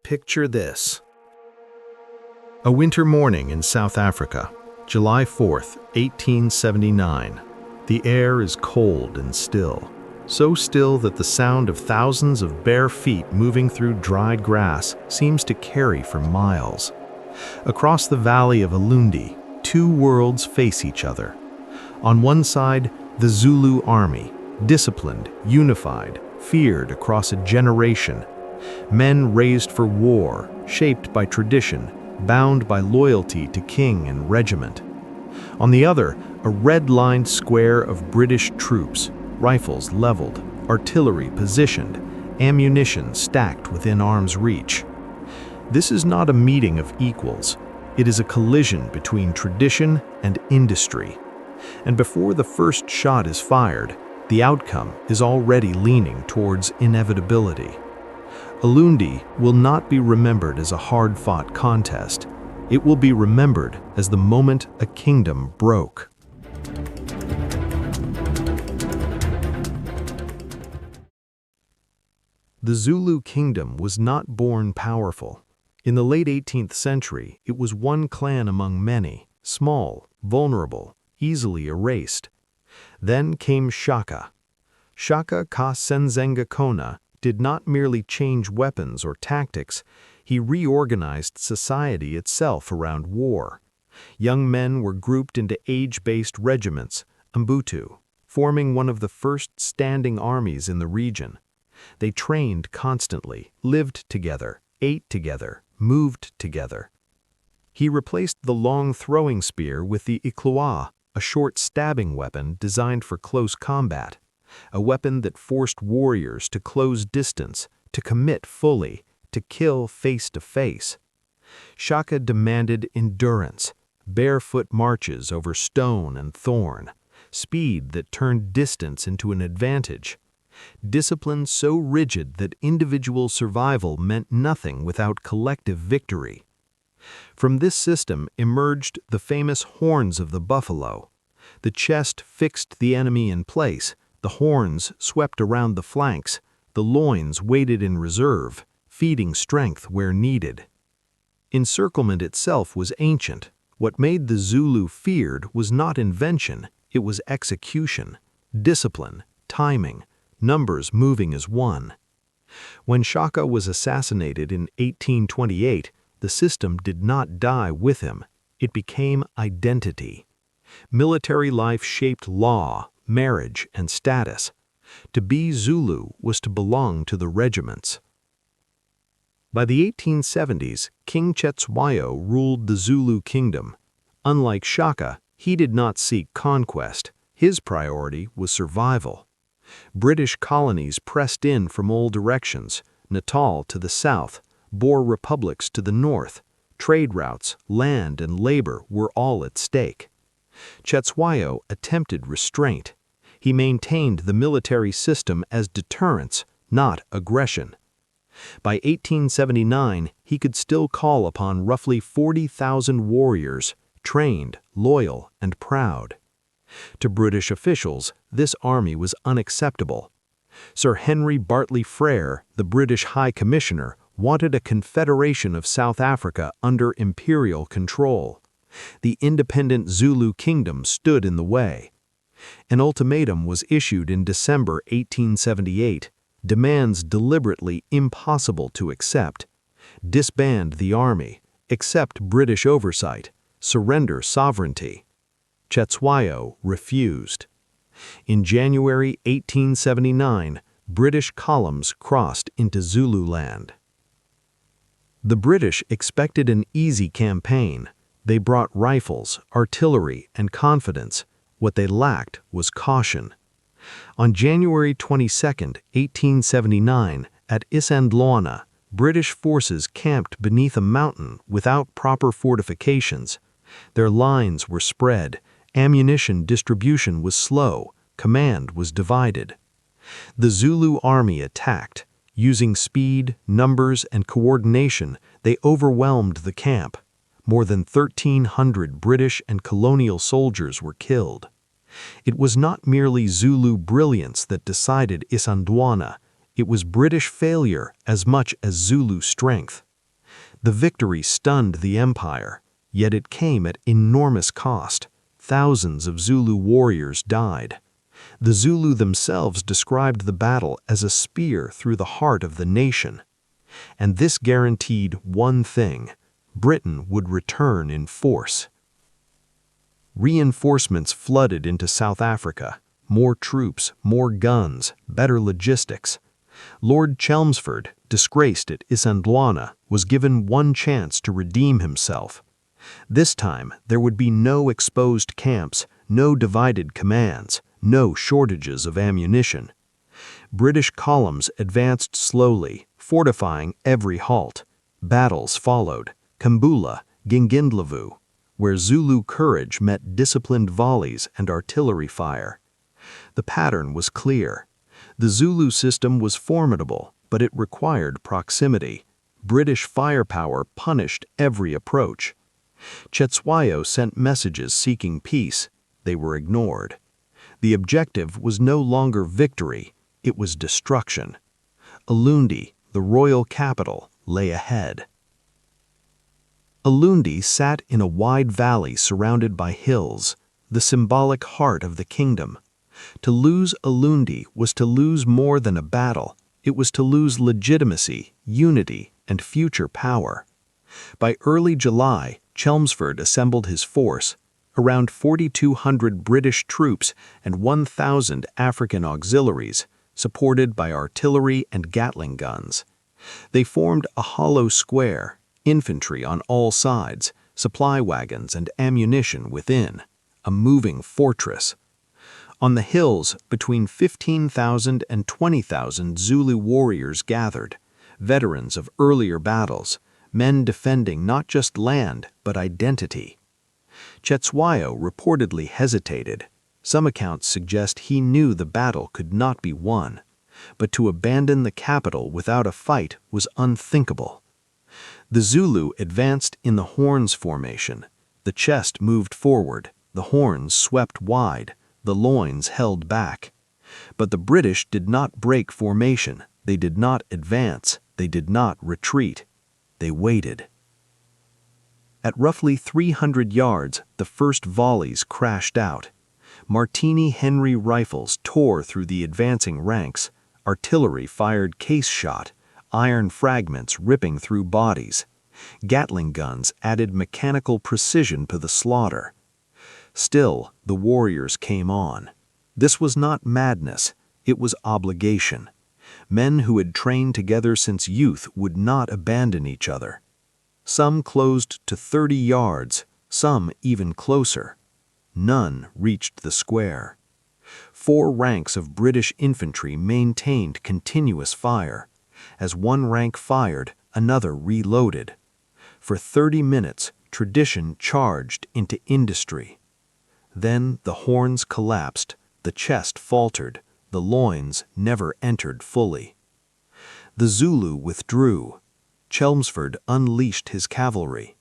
Picture this. A winter morning in South Africa, July 4th, 1879. The air is cold and still. So still that the sound of thousands of bare feet moving through dried grass seems to carry for miles. Across the Valley of Ulundi, two worlds face each other. On one side, the Zulu army, disciplined, unified, feared across a generation. Men raised for war, shaped by tradition, bound by loyalty to king and regiment. On the other, a red-lined square of British troops, rifles leveled, artillery positioned, ammunition stacked within arm's reach. This is not a meeting of equals. It is a collision between tradition and industry. And before the first shot is fired, the outcome is already leaning towards inevitability. Ulundi will not be remembered as a hard-fought contest. It will be remembered as the moment a kingdom broke. The Zulu kingdom was not born powerful. In the late 18th century, it was one clan among many, small, vulnerable, easily erased. Then came Shaka. Shaka ka Senzenga Kona did not merely change weapons or tactics, he reorganized society itself around war. Young men were grouped into age-based regiments, Mbutu, forming one of the first standing armies in the region. They trained constantly, lived together, ate together, moved together. He replaced the long throwing spear with the ikloa, a short stabbing weapon designed for close combat. A weapon that forced warriors to close distance, to commit fully, to kill face to face. Shaka demanded endurance, barefoot marches over stone and thorn, speed that turned distance into an advantage, discipline so rigid that individual survival meant nothing without collective victory. From this system emerged the famous horns of the buffalo. The chest fixed the enemy in place, the horns swept around the flanks, the loins waited in reserve, feeding strength where needed. Encirclement itself was ancient. What made the Zulu feared was not invention, it was execution, discipline, timing, numbers moving as one. When Shaka was assassinated in 1828, the system did not die with him. It became identity. Military life shaped law, marriage, and status. To be Zulu was to belong to the regiments. By the 1870s, King Cetshwayo ruled the Zulu kingdom. Unlike Shaka, he did not seek conquest. His priority was survival. British colonies pressed in from all directions, Natal to the south, Boer republics to the north. Trade routes, land, and labor were all at stake. Cetshwayo attempted restraint. He maintained the military system as deterrence, not aggression. By 1879, he could still call upon roughly 40,000 warriors, trained, loyal, and proud. To British officials, this army was unacceptable. Sir Henry Bartley Frere, the British High Commissioner, wanted a confederation of South Africa under imperial control. The independent Zulu kingdom stood in the way. An ultimatum was issued in December 1878, demands deliberately impossible to accept. Disband the army, accept British oversight, surrender sovereignty. Cetshwayo refused. In January 1879, British columns crossed into Zululand. The British expected an easy campaign. They brought rifles, artillery, and confidence. What they lacked was caution. On January 22, 1879, at Isandlwana, British forces camped beneath a mountain without proper fortifications. Their lines were spread, ammunition distribution was slow, command was divided. The Zulu army attacked. Using speed, numbers, and coordination, they overwhelmed the camp. More than 1,300 British and colonial soldiers were killed. It was not merely Zulu brilliance that decided Isandlwana, it was British failure as much as Zulu strength. The victory stunned the empire, yet it came at enormous cost. Thousands of Zulu warriors died. The Zulu themselves described the battle as a spear through the heart of the nation. And this guaranteed one thing: Britain would return in force. Reinforcements flooded into South Africa. More troops, more guns, better logistics. Lord Chelmsford, disgraced at Isandlwana, was given one chance to redeem himself. This time, there would be no exposed camps, no divided commands, no shortages of ammunition. British columns advanced slowly, fortifying every halt. Battles followed: Kambula, Gingindlovu, where Zulu courage met disciplined volleys and artillery fire. The pattern was clear. The Zulu system was formidable, but it required proximity. British firepower punished every approach. Cetshwayo sent messages seeking peace. They were ignored. The objective was no longer victory, it was destruction. Ulundi, the royal capital, lay ahead. Ulundi sat in a wide valley surrounded by hills, the symbolic heart of the kingdom. To lose Ulundi was to lose more than a battle. It was to lose legitimacy, unity, and future power. By early July, Chelmsford assembled his force, around 4,200 British troops and 1,000 African auxiliaries, supported by artillery and Gatling guns. They formed a hollow square, infantry on all sides, supply wagons and ammunition within, a moving fortress. On the hills, between 15,000 and 20,000 Zulu warriors gathered, veterans of earlier battles, men defending not just land but identity. Cetshwayo reportedly hesitated. Some accounts suggest he knew the battle could not be won, but to abandon the capital without a fight was unthinkable. The Zulu advanced in the horns formation. The chest moved forward, the horns swept wide, the loins held back. But the British did not break formation. They did not advance. They did not retreat. They waited. At roughly 300 yards, the first volleys crashed out. Martini Henry rifles tore through the advancing ranks. Artillery fired case shot, iron fragments ripping through bodies. Gatling guns added mechanical precision to the slaughter. Still, the warriors came on. This was not madness, it was obligation. Men who had trained together since youth would not abandon each other. Some closed to 30 yards, some even closer. None reached the square. 4 ranks of British infantry maintained continuous fire. As one rank fired, another reloaded. For 30 minutes, tradition charged into industry. Then the horns collapsed, the chest faltered, the loins never entered fully. The Zulu withdrew. Chelmsford unleashed his cavalry.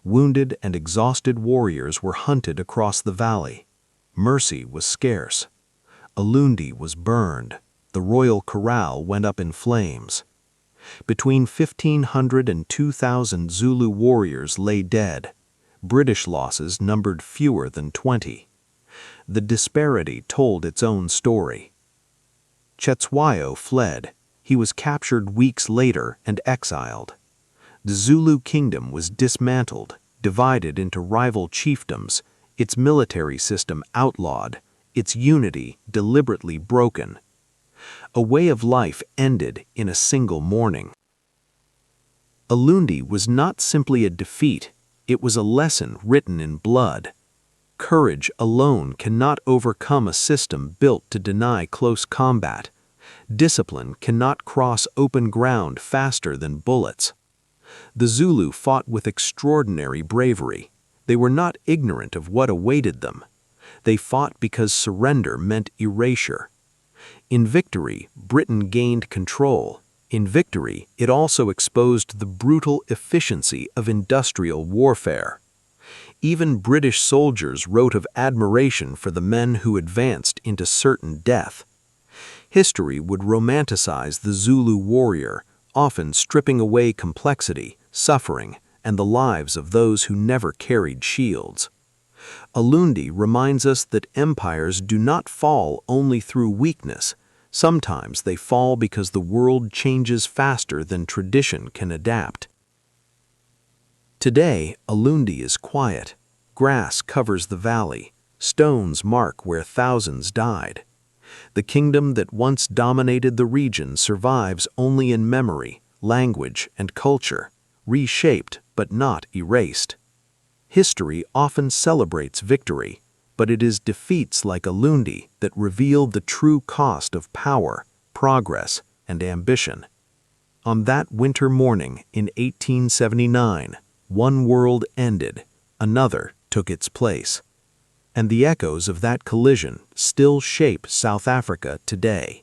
Wounded and exhausted warriors were hunted across the valley. Mercy was scarce. Ulundi was burned. The royal corral went up in flames. Between 1,500 and 2,000 Zulu warriors lay dead. British losses numbered fewer than 20. The disparity told its own story. Cetshwayo fled. He was captured weeks later and exiled. The Zulu kingdom was dismantled, divided into rival chiefdoms, its military system outlawed, its unity deliberately broken. A way of life ended in a single morning. Ulundi was not simply a defeat, it was a lesson written in blood. Courage alone cannot overcome a system built to deny close combat. Discipline cannot cross open ground faster than bullets. The Zulu fought with extraordinary bravery. They were not ignorant of what awaited them. They fought because surrender meant erasure. In victory, Britain gained control. In victory, it also exposed the brutal efficiency of industrial warfare. Even British soldiers wrote of admiration for the men who advanced into certain death. History would romanticize the Zulu warrior, often stripping away complexity, suffering, and the lives of those who never carried shields. Ulundi reminds us that empires do not fall only through weakness. Sometimes they fall because the world changes faster than tradition can adapt. Today, Ulundi is quiet. Grass covers the valley. Stones mark where thousands died. The kingdom that once dominated the region survives only in memory, language, and culture, reshaped but not erased. History often celebrates victory, but it is defeats like Ulundi that reveal the true cost of power, progress, and ambition. On that winter morning in 1879, one world ended, another took its place. And the echoes of that collision still shape South Africa today.